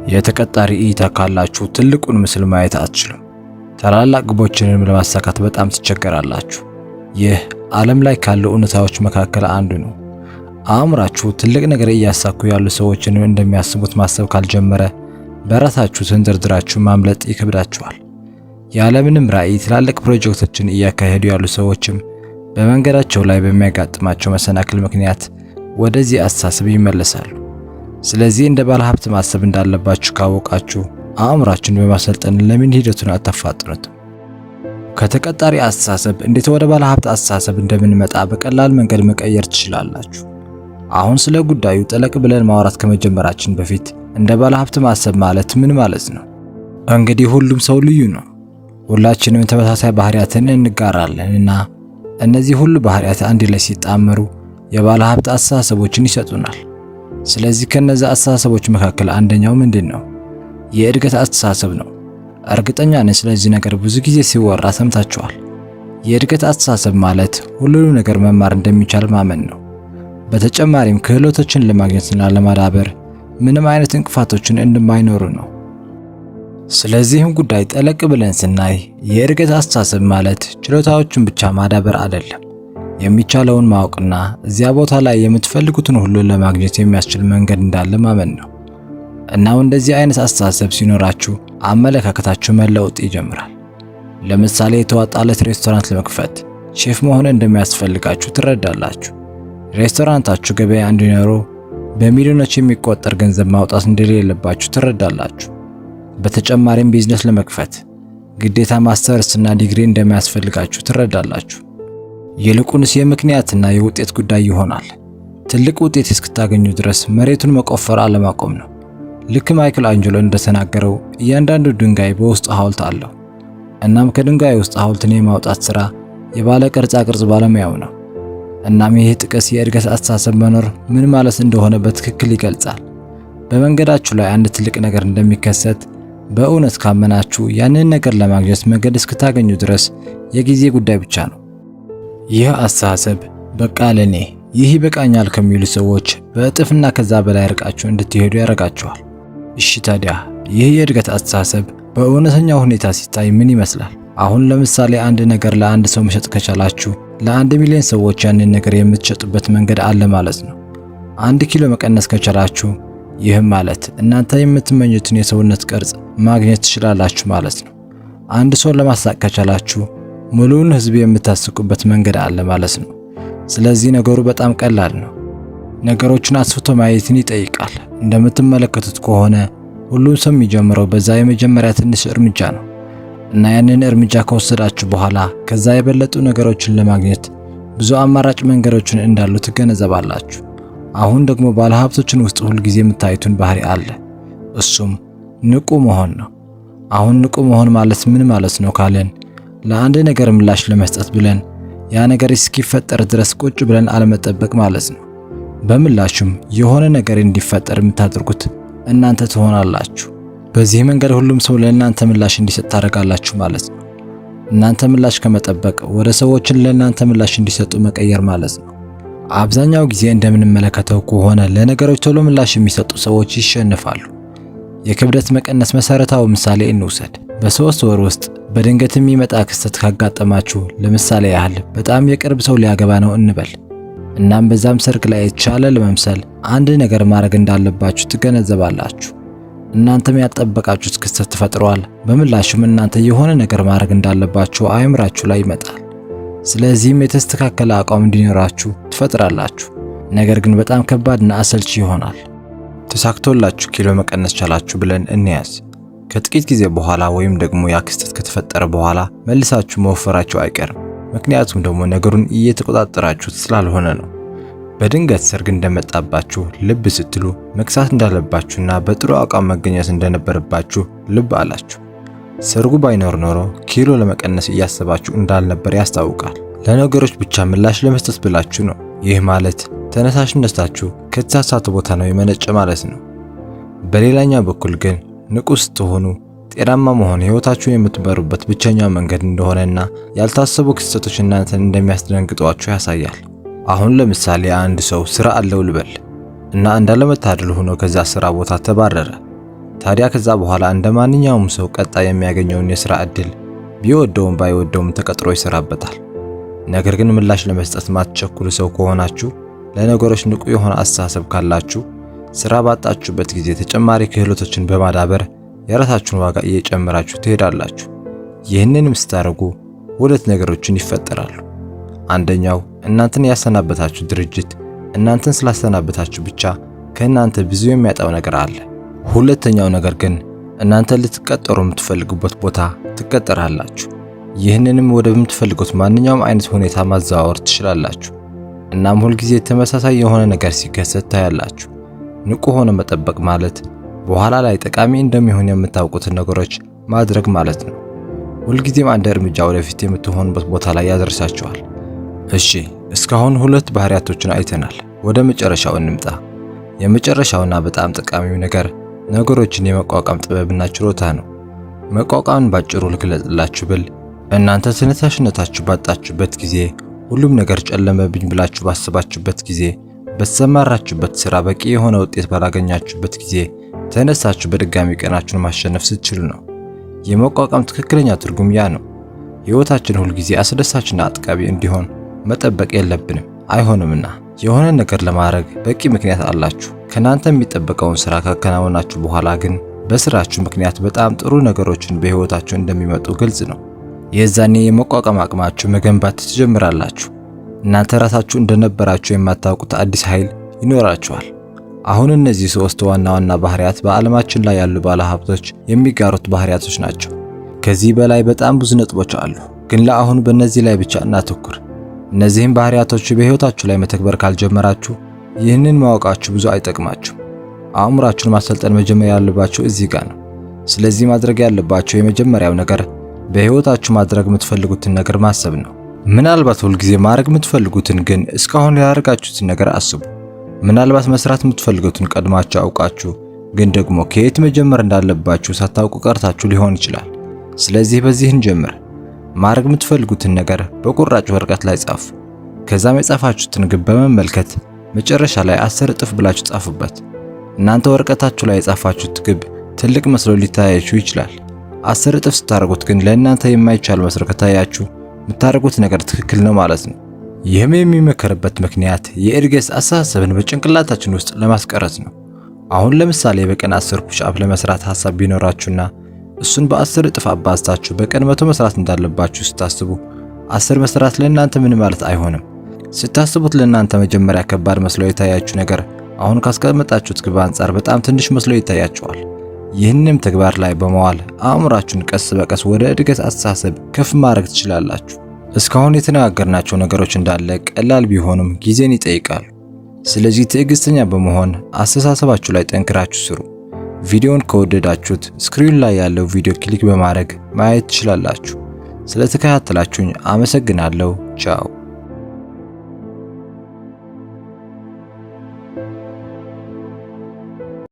የተቀጣሪ እይታ ካላችሁ ትልቁን ምስል ማየት አትችሉም። ታላላቅ ግቦችንም ለማሳካት በጣም ትቸገራላችሁ። ይህ ዓለም ላይ ካሉ እውነታዎች መካከል አንዱ ነው። አእምራችሁ ትልቅ ነገር እያሳኩ ያሉ ሰዎችን እንደሚያስቡት ማሰብ ካልጀመረ በራሳችሁ ተንደርድራችሁ ማምለጥ ይከብዳችኋል። ያለምንም ራዕይ ትላልቅ ፕሮጀክቶችን እያካሄዱ ያሉ ሰዎችም በመንገዳቸው ላይ በሚያጋጥማቸው መሰናክል ምክንያት ወደዚህ አስተሳሰብ ይመለሳሉ። ስለዚህ እንደ ባለሀብት ማሰብ እንዳለባችሁ ካወቃችሁ አእምራችሁን በማሰልጠን ለምን ሂደቱን አታፋጥኑትም? ከተቀጣሪ አስተሳሰብ እንዴት ወደ ባለሀብት አስተሳሰብ እንደምንመጣ በቀላል መንገድ መቀየር ትችላላችሁ። አሁን ስለ ጉዳዩ ጠለቅ ብለን ማውራት ከመጀመራችን በፊት እንደ ባለሀብት ማሰብ ማለት ምን ማለት ነው? እንግዲህ ሁሉም ሰው ልዩ ነው። ሁላችንም ተመሳሳይ ባህሪያትን እንጋራለን እና እነዚህ ሁሉ ባህሪያት አንድ ላይ ሲጣመሩ የባለሀብት አስተሳሰቦችን ይሰጡናል። ስለዚህ ከነዛ አስተሳሰቦች መካከል አንደኛው ምንድነው? የእድገት አስተሳሰብ ነው። እርግጠኛ ነኝ ስለዚህ ነገር ብዙ ጊዜ ሲወራ ሰምታችኋል። የእድገት አስተሳሰብ ማለት ሁሉንም ነገር መማር እንደሚቻል ማመን ነው። በተጨማሪም ክህሎቶችን ለማግኘትና ለማዳበር ምንም አይነት እንቅፋቶችን እንደማይኖሩ ነው። ስለዚህም ጉዳይ ጠለቅ ብለን ስናይ የእድገት አስተሳሰብ ማለት ችሎታዎችን ብቻ ማዳበር አይደለም፣ የሚቻለውን ማወቅና እዚያ ቦታ ላይ የምትፈልጉትን ሁሉ ለማግኘት የሚያስችል መንገድ እንዳለ ማመን ነው። እናው እንደዚህ አይነት አስተሳሰብ ሲኖራችሁ አመለካከታችሁ መለወጥ ይጀምራል። ለምሳሌ የተዋጣለት ሬስቶራንት ለመክፈት ሼፍ መሆን እንደሚያስፈልጋችሁ ትረዳላችሁ። ሬስቶራንታችሁ ገበያ እንዲኖረው በሚሊዮኖች የሚቆጠር ገንዘብ ማውጣት እንደሌለባችሁ ትረዳላችሁ። በተጨማሪም ቢዝነስ ለመክፈት ግዴታ ማስተርስ እና ዲግሪ እንደሚያስፈልጋችሁ ትረዳላችሁ። ይልቁንስ የምክንያትና የውጤት ጉዳይ ይሆናል። ትልቅ ውጤት እስክታገኙ ድረስ መሬቱን መቆፈር አለማቆም ነው። ልክ ማይክል አንጀሎ እንደተናገረው እያንዳንዱ ድንጋይ በውስጡ ሐውልት አለው። እናም ከድንጋይ ውስጥ ሐውልትን የማውጣት ሥራ የባለ ቅርጻ ቅርጽ ባለሙያው ነው። እናም ይህ ጥቅስ የእድገት አስተሳሰብ መኖር ምን ማለት እንደሆነ በትክክል ይገልጻል። በመንገዳችሁ ላይ አንድ ትልቅ ነገር እንደሚከሰት በእውነት ካመናችሁ ያንን ነገር ለማግኘት መንገድ እስክታገኙ ድረስ የጊዜ ጉዳይ ብቻ ነው። ይህ አስተሳሰብ በቃ ለኔ ይህ ይበቃኛል ከሚሉ ሰዎች በእጥፍና ከዛ በላይ ርቃችሁ እንድትሄዱ ያደርጋችኋል። እሺ ታዲያ ይህ የእድገት አስተሳሰብ በእውነተኛው ሁኔታ ሲታይ ምን ይመስላል? አሁን ለምሳሌ አንድ ነገር ለአንድ ሰው መሸጥ ከቻላችሁ ለ1 ሚሊዮን ሰዎች ያንን ነገር የምትሸጡበት መንገድ አለ ማለት ነው። 1 ኪሎ መቀነስ ከቻላችሁ ይህም ማለት እናንተ የምትመኙትን የሰውነት ቅርጽ ማግኘት ትችላላችሁ ማለት ነው። አንድ ሰው ለማሳቅ ከቻላችሁ ሙሉውን ህዝብ የምታስቁበት መንገድ አለ ማለት ነው። ስለዚህ ነገሩ በጣም ቀላል ነው። ነገሮችን አስፍቶ ማየትን ይጠይቃል። እንደምትመለከቱት ከሆነ ሁሉም ሰው የሚጀምረው በዛ የመጀመሪያ ትንሽ እርምጃ ነው እና ያንን እርምጃ ከወሰዳችሁ በኋላ ከዛ የበለጡ ነገሮችን ለማግኘት ብዙ አማራጭ መንገዶችን እንዳሉ ትገነዘባላችሁ። አሁን ደግሞ ባለሀብቶችን ውስጥ ሁል ጊዜ የምታዩትን ባህሪ አለ። እሱም ንቁ መሆን ነው። አሁን ንቁ መሆን ማለት ምን ማለት ነው ካለን ለአንድ ነገር ምላሽ ለመስጠት ብለን ያ ነገር እስኪፈጠር ድረስ ቁጭ ብለን አለመጠበቅ ማለት ነው። በምላሹም የሆነ ነገር እንዲፈጠር የምታደርጉት እናንተ ትሆናላችሁ። በዚህ መንገድ ሁሉም ሰው ለእናንተ ምላሽ እንዲሰጥ ታደርጋላችሁ ማለት ነው። እናንተ ምላሽ ከመጠበቅ ወደ ሰዎችን ለእናንተ ምላሽ እንዲሰጡ መቀየር ማለት ነው። አብዛኛው ጊዜ እንደምንመለከተው ከሆነ ለነገሮች ቶሎ ምላሽ የሚሰጡ ሰዎች ይሸነፋሉ። የክብደት መቀነስ መሰረታዊ ምሳሌ እንውሰድ። በ3 ወር ውስጥ በድንገት የሚመጣ ክስተት ካጋጠማችሁ፣ ለምሳሌ ያህል በጣም የቅርብ ሰው ሊያገባ ነው እንበል። እናም በዛም ሰርግ ላይ የተሻለ ለመምሰል አንድ ነገር ማድረግ እንዳለባችሁ ትገነዘባላችሁ። እናንተም ያልጠበቃችሁት ክስተት ተፈጥሯል። በምላሹም እናንተ የሆነ ነገር ማድረግ እንዳለባችሁ አእምራችሁ ላይ ይመጣል። ስለዚህም የተስተካከለ አቋም እንዲኖራችሁ ትፈጥራላችሁ። ነገር ግን በጣም ከባድና አሰልቺ ይሆናል። ተሳክቶላችሁ ኪሎ መቀነስ ቻላችሁ ብለን እንያዝ። ከጥቂት ጊዜ በኋላ ወይም ደግሞ ያ ክስተት ከተፈጠረ በኋላ መልሳችሁ መወፈራችሁ አይቀርም። ምክንያቱም ደግሞ ነገሩን እየተቆጣጠራችሁት ስላልሆነ ነው። በድንገት ሰርግ እንደመጣባችሁ ልብ ስትሉ መክሳት እንዳለባችሁና በጥሩ አቋም መገኘት እንደነበረባችሁ ልብ አላችሁ። ሰርጉ ባይኖር ኖሮ ኪሎ ለመቀነስ እያሰባችሁ እንዳልነበር ያስታውቃል። ለነገሮች ብቻ ምላሽ ለመስጠት ብላችሁ ነው። ይህ ማለት ተነሳሽነታችሁ ከተሳሳተ ቦታ ነው የመነጨ ማለት ነው። በሌላኛው በኩል ግን ንቁ ስትሆኑ ጤናማ መሆን ህይወታችሁን የምትመሩበት ብቸኛው መንገድ እንደሆነና ያልታሰቡ ክስተቶች እናንተን እንደሚያስደነግጧችሁ ያሳያል። አሁን ለምሳሌ አንድ ሰው ስራ አለው ልበል እና እንዳለመታደል ሆኖ ከዛ ስራ ቦታ ተባረረ። ታዲያ ከዛ በኋላ እንደ ማንኛውም ሰው ቀጣይ የሚያገኘውን የሥራ ዕድል ቢወደውም ባይወደውም ተቀጥሮ ይሰራበታል። ነገር ግን ምላሽ ለመስጠት ማትቸኩሉ ሰው ከሆናችሁ፣ ለነገሮች ንቁ የሆነ አስተሳሰብ ካላችሁ፣ ሥራ ባጣችሁበት ጊዜ ተጨማሪ ክህሎቶችን በማዳበር የራሳችሁን ዋጋ እየጨመራችሁ ትሄዳላችሁ። ይህንንም ስታደርጉ ሁለት ነገሮችን ይፈጠራሉ። አንደኛው እናንተን ያሰናበታችሁ ድርጅት እናንተን ስላሰናበታችሁ ብቻ ከእናንተ ብዙ የሚያጣው ነገር አለ። ሁለተኛው ነገር ግን እናንተ ልትቀጠሩ የምትፈልጉበት ቦታ ትቀጠራላችሁ። ይህንንም ወደምትፈልጉት ማንኛውም አይነት ሁኔታ ማዘዋወር ትችላላችሁ። እናም ሁልጊዜ ተመሳሳይ የሆነ ነገር ሲከሰት ታያላችሁ። ንቁ ሆነ መጠበቅ ማለት በኋላ ላይ ጠቃሚ እንደሚሆን የምታውቁትን ነገሮች ማድረግ ማለት ነው። ሁልጊዜም አንድ እርምጃ ወደፊት የምትሆኑበት ቦታ ላይ ያደርሳችኋል። እሺ፣ እስካሁን ሁለት ባህሪያቶችን አይተናል። ወደ መጨረሻው እንምጣ። የመጨረሻውና በጣም ጠቃሚው ነገር ነገሮችን የመቋቋም ጥበብና ችሎታ ነው። መቋቋምን ባጭሩ ልግለጽላችሁ ብል እናንተ ተነሳሽነታችሁ ባጣችሁበት ጊዜ፣ ሁሉም ነገር ጨለመብኝ ብላችሁ ባሰባችሁበት ጊዜ፣ በተሰማራችሁበት ሥራ በቂ የሆነ ውጤት ባላገኛችሁበት ጊዜ ተነሳችሁ በድጋሚ ቀናችሁን ማሸነፍ ስትችሉ ነው። የመቋቋም ትክክለኛ ትርጉም ያ ነው። ሕይወታችን ሁልጊዜ አስደሳችና አጥጋቢ እንዲሆን መጠበቅ የለብንም፣ አይሆንምና። የሆነ ነገር ለማድረግ በቂ ምክንያት አላችሁ። ከናንተ የሚጠበቀውን ሥራ ካከናወናችሁ በኋላ ግን በስራችሁ ምክንያት በጣም ጥሩ ነገሮችን በሕይወታችሁ እንደሚመጡ ግልጽ ነው። የዛኔ የመቋቋም አቅማችሁ መገንባት ትጀምራላችሁ። እናንተ ራሳችሁ እንደነበራችሁ የማታውቁት አዲስ ኃይል ይኖራችኋል። አሁን እነዚህ ሶስት ዋና ዋና ባህሪያት በዓለማችን ላይ ያሉ ባለሀብቶች የሚጋሩት ባህሪያቶች ናቸው። ከዚህ በላይ በጣም ብዙ ነጥቦች አሉ፣ ግን ለአሁኑ በእነዚህ ላይ ብቻ እናተኩር። እነዚህም ባህሪያቶች በሕይወታችሁ ላይ መተግበር ካልጀመራችሁ ይህንን ማወቃችሁ ብዙ አይጠቅማችሁ። አእምሯችሁን ማሰልጠን መጀመሪያ ያለባችሁ እዚህ ጋር ነው። ስለዚህ ማድረግ ያለባችሁ የመጀመሪያው ነገር በሕይወታችሁ ማድረግ የምትፈልጉትን ነገር ማሰብ ነው። ምናልባት ሁልጊዜ ማድረግ የምትፈልጉትን ግን እስካሁን ያደረጋችሁትን ነገር አስቡ። ምናልባት መስራት የምትፈልጉትን ቀድማችሁ አውቃችሁ ግን ደግሞ ከየት መጀመር እንዳለባችሁ ሳታውቁ ቀርታችሁ ሊሆን ይችላል። ስለዚህ በዚህ እንጀምር። ማድረግ የምትፈልጉትን ነገር በቁራጭ ወረቀት ላይ ጻፉ። ከዛም የጻፋችሁትን ግብ በመመልከት መጨረሻ ላይ 10 እጥፍ ብላችሁ ጻፉበት። እናንተ ወረቀታችሁ ላይ የጻፋችሁት ግብ ትልቅ መስሎ ሊታያችሁ ይችላል። 10 እጥፍ ስታደርጉት ግን ለእናንተ የማይቻል መስሎ ከታያችሁ የምታደርጉት ነገር ትክክል ነው ማለት ነው። ይህም የሚመከርበት ምክንያት የእድገት አስተሳሰብን በጭንቅላታችን ውስጥ ለማስቀረት ነው። አሁን ለምሳሌ በቀን 10 ፑሽ አፕ ለመስራት ሐሳብ ቢኖራችሁና እሱን በ10 እጥፍ አባዝታችሁ በቀን 100 መስራት እንዳለባችሁ ስታስቡ 10 መስራት ለእናንተ ምን ማለት አይሆንም። ስታስቡት ለእናንተ መጀመሪያ ከባድ መስሎ የታያችሁ ነገር አሁን ካስቀመጣችሁት ግብ አንጻር በጣም ትንሽ መስሎ ይታያችኋል። ይህንም ተግባር ላይ በመዋል አእምሯችሁን ቀስ በቀስ ወደ እድገት አስተሳሰብ ከፍ ማድረግ ትችላላችሁ። እስካሁን የተነጋገርናቸው ነገሮች እንዳለ ቀላል ቢሆኑም ጊዜን ይጠይቃሉ። ስለዚህ ትዕግስተኛ በመሆን አስተሳሰባችሁ ላይ ጠንክራችሁ ስሩ። ቪዲዮውን ከወደዳችሁት ስክሪን ላይ ያለው ቪዲዮ ክሊክ በማድረግ ማየት ትችላላችሁ። ስለተከታተላችሁኝ አመሰግናለሁ። ቻው።